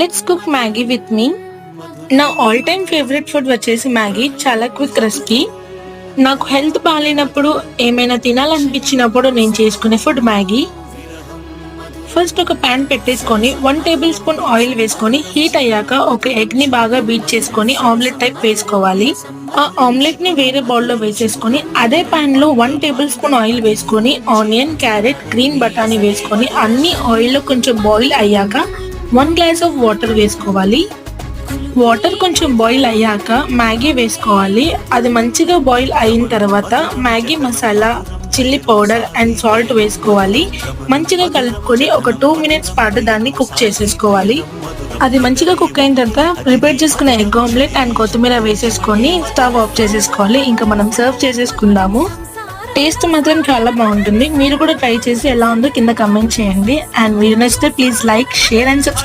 Let's cook Maggi with me. నా all time favourite food వచ్చేసి Maggi. చాలా quick recipe. నాకు హెల్త్ బాగాలేనప్పుడు, ఏమైనా తినాలనిపించినప్పుడు నేను చేసుకునే ఫుడ్ మ్యాగీ. ఫస్ట్ ఒక ప్యాన్ పెట్టేసుకొని 1 టేబుల్ స్పూన్ ఆయిల్ వేసుకొని హీట్ అయ్యాక ఒక ఎగ్ ని బాగా బీట్ చేసుకొని ఆమ్లెట్ టైప్ వేసుకోవాలి. ఆ ఆమ్లెట్ ని వేరే బౌల్లో వేసేసుకొని అదే ప్యాన్ లో 1 టేబుల్ స్పూన్ ఆయిల్ వేసుకొని ఆనియన్, క్యారెట్, గ్రీన్ బటానీ వేసుకొని అన్ని ఆయిల్ లో కొంచెం బాయిల్ అయ్యాక 1 గ్లాస్ ఆఫ్ వాటర్ వేసుకోవాలి. వాటర్ కొంచెం బాయిల్ అయ్యాక మ్యాగీ వేసుకోవాలి. అది మంచిగా బాయిల్ అయిన తర్వాత Maggi masala, chilli powder and salt వేసుకోవాలి. మంచిగా కలుపుకొని ఒక 2 మినిట్స్ పాటు దాన్ని కుక్ చేసేసుకోవాలి. అది మంచిగా కుక్ అయిన తర్వాత ప్రిపేర్ చేసుకున్న ఎగ్ ఆమ్లెట్ అండ్ కొత్తిమీర వేసేసుకొని స్టవ్ ఆఫ్ చేసేసుకోవాలి. ఇంకా మనం సర్వ్ చేసేసుకుందాము. టేస్ట్ మాత్రం చాలా బాగుంటుంది. మీరు కూడా ట్రై చేసి ఎలా ఉందో కింద కమెంట్ చేయండి. అండ్ వీడియో నచ్చితే please like, share and subscribe.